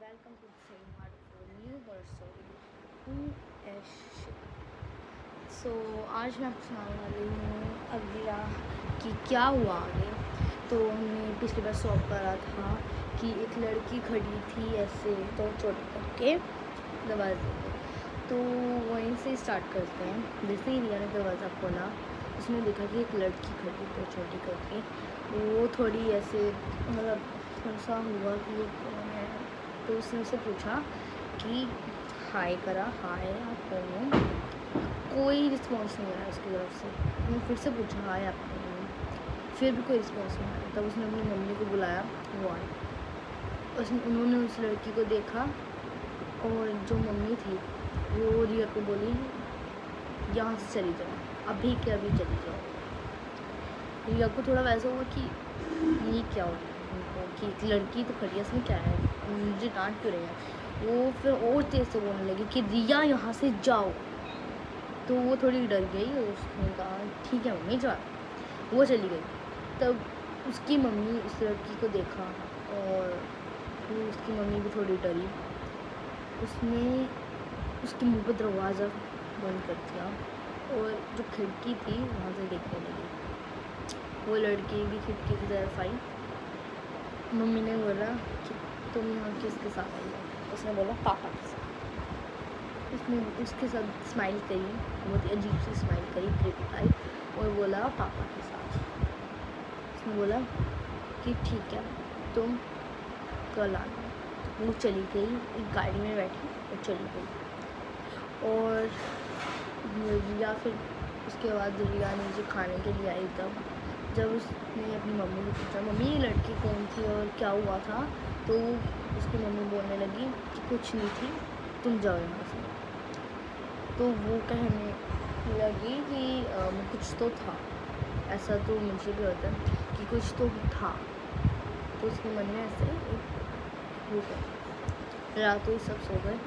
welcome to the same part of a new horror story. Who is she? So आज मैं आपको सुनाने वाली हूँ अगला कि क्या हुआ आगे। तो हमने पिछली बार सॉल्व करा था कि एक लड़की खड़ी थी ऐसे तो चोट करके दरवाजे पे। तो वहीं से स्टार्ट करते हैं। जैसे ही रिया ने दरवाज़ा खोला उसने देखा कि एक लड़की खड़ी तो छोटी करके। वो थोड़ी ऐसे मतलब थोड़ा सा हुआ कि ये कौन है। तो उसने उससे पूछा कि हाय करा, हाय आप कौन हो। कोई रिस्पॉन्स नहीं आया उसकी तरफ से। उसने फिर से पूछा हाय आप कौन हो, फिर भी कोई रिस्पॉन्स नहीं आया। तब उसने अपनी मम्मी को बुलाया, वो आई। उन्होंने उस लड़की को देखा और जो मम्मी थी वो रिया को बोली यहाँ से चली जाओ, अभी के अभी चली जाओ। रिया को थोड़ा वैसा हुआ कि ये क्या हो रहा है उनको, कि एक लड़की तो खड़ी है, इसमें क्या है, मुझे डांट क्यों रही है। वो फिर और तेज़ से बोलने लगी कि रिया यहाँ से जाओ। तो वो थोड़ी डर गई और उसने कहा ठीक है मम्मी जाओ। वो चली गई। तब उसकी मम्मी उस लड़की को देखा और वो उसकी मम्मी भी थोड़ी डरी। उसने उसके मुंह पर दरवाज़ा बंद कर दिया और जो खिड़की थी वहाँ से देखने लगी। वो लड़की भी खिड़की की तरफ आई। मम्मी ने बोला कि तुम यहाँ किसके साथ आई हो। उसने बोला पापा के साथ। उसने उसके साथ स्माइल करी, बहुत ही अजीब सी स्माइल करी क्रिपी टाइप, और बोला पापा के साथ। उसने बोला कि ठीक है तुम कल आना। वो चली गई, एक गाड़ी में बैठी और चली गई। और रिया फिर उसके बाद रिया नीचे खाने के लिए आई। तब जब उसने अपनी मम्मी से पूछा मम्मी ये लड़की कौन थी और क्या हुआ था, तो उसकी मम्मी बोलने लगी कि कुछ नहीं थी, तुम जाओ यहाँ से। तो वो कहने लगी कि कुछ तो था, ऐसा तो मुझे भी होता कि कुछ तो था। तो उसके मन में ऐसे एक हो गया। रात हुई, सब सो गए।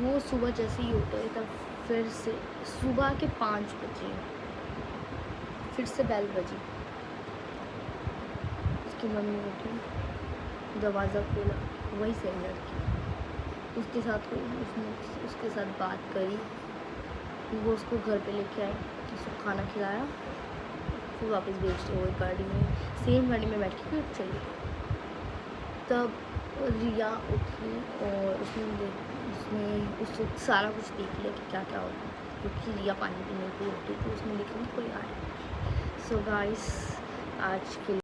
वो सुबह जैसे ही उठे तब फिर से सुबह के 5 बजे फिर से बेल बजी। उसकी मम्मी उठी, दरवाज़ा खोला, वही सेम लड़की। उसके साथ उसने उसके साथ बात करी। वो उसको घर पे लेके आई, उसको खाना खिलाया, फिर वापस भेजते हुए गाड़ी में, सेम गाड़ी में बैठ के चली गई। तब रिया उठी और उसने सारा कुछ देख लिया कि क्या क्या होगा, क्योंकि रिया पानी पीने के लिए उठी थी। उसने देखा कि कोई आया। सो गाइस आज के